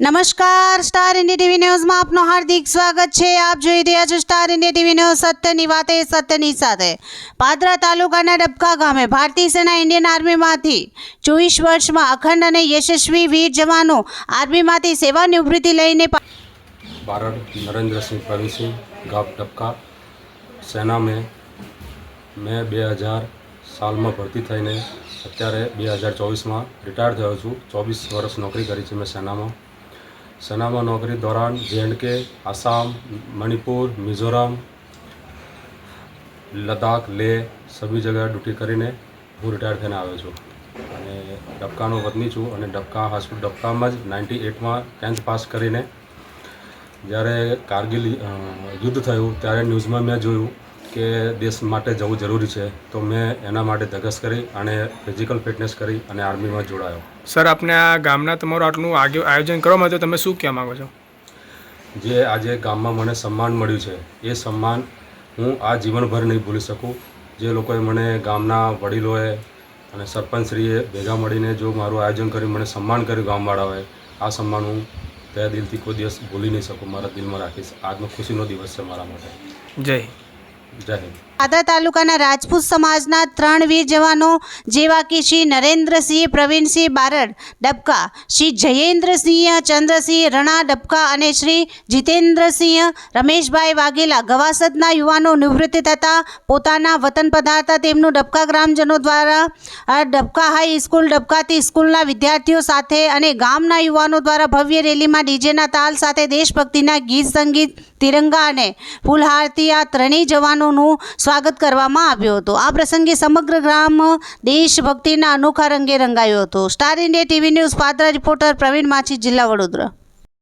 નમસ્કાર, star India TV ન્યૂઝમાં આપનું હાર્દિક સ્વાગત છે। આપ જોઈ રહ્યા છો સ્ટાર ઇન્ડિયા ટીવી ન્યૂઝ, સત્યની વાતે સત્યની સાથે। પાદરા તાલુકાના ડબકા ગામે ભારતીય સેના ઇન્ડિયન આર્મીમાંથી 24 વર્ષમાં અખંડ અને યશસ્વી વીર જવાનો આર્મીમાંથી સેવાનિવૃત્તિ લઈને बारड नरेंद्र सिंह प्रवीण सिंह गाँव डबका सेना में मैं 2000 साल में भर्ती थईने अत्यारे 2024 में रिटायर थयो छूँ। 24 वर्ष नौकरी करी छे मैं सेना में नौकरी दौरान JNK, आसाम, मणिपुर, मिजोरम, लद्दाख, लेह सभी जगह ड्यूटी करीने हूँ रिटायर थईने आव्यो छूँ। अने डबकानो वतनी छूँ अने डबका होस्पिटल डबकामां ज 98 में 10th पास करीने જ્યારે કારગિલ યુદ્ધ થયું ત્યારે ન્યૂઝમાં મેં જોયું કે દેશ માટે જવું જરૂરી છે, તો મેં એના માટે ધગસ કરી અને ફિઝિકલ ફિટનેસ કરી અને આર્મીમાં જોડાયો। સર, આપને આ ગામના તમારું આટલું આયોજન કરવામાં આવ્યું, તમે શું કહેવા માગો છો? જે આજે ગામમાં મને સન્માન મળ્યું છે એ સન્માન હું આ જીવનભર નહીં ભૂલી શકું। જે લોકોએ મને ગામના વડીલોએ અને સરપંચશ્રીએ ભેગા મળીને જો મારું આયોજન કરી મને સન્માન કર્યું ગામવાળાઓએ, આ સન્માન હું તે દિલથી કોઈ દિવસ ભૂલી નહીં શકું, મારા દિલમાં રાખીશ। આજનો ખુશીનો દિવસ છે મારા માટે। જય જય હિન્દ। પાદરા તાલુકાના રાજપૂત સમાજના 3 વીર જવાનો જેવા કે શ્રી નરેન્દ્રસિંહ પ્રવીણસિંહ બારડ ડબકા, શ્રી જયેન્દ્રસિંહ ચંદ્રસિંહ રણા ડબકા અને શ્રી જીતેન્દ્રસિંહ રમેશભાઈ વાઘેલા ગવાસદના યુવાનો નિવૃત્ત થતાં પોતાના વતન પધારતા તેમનું ડબકા ગ્રામજનો દ્વારા ડબકા હાઈ સ્કૂલ ડબકાથી સ્કૂલના વિદ્યાર્થીઓ સાથે અને ગામના યુવાનો દ્વારા ભવ્ય રેલીમાં ડીજેના તાલ સાથે દેશભક્તિના ગીત સંગીત, તિરંગા અને ફૂલહારથી આ ત્રણેય જવાનોનું સ્વાગત કરવામાં આવ્યું હતું। આ પ્રસંગે સમગ્ર ગ્રામ દેશભક્તિના અનોખા રંગે રંગાયો હતો। Star India TV News Padra reporter Pravin Machhi, જિલ્લા વડોદરા।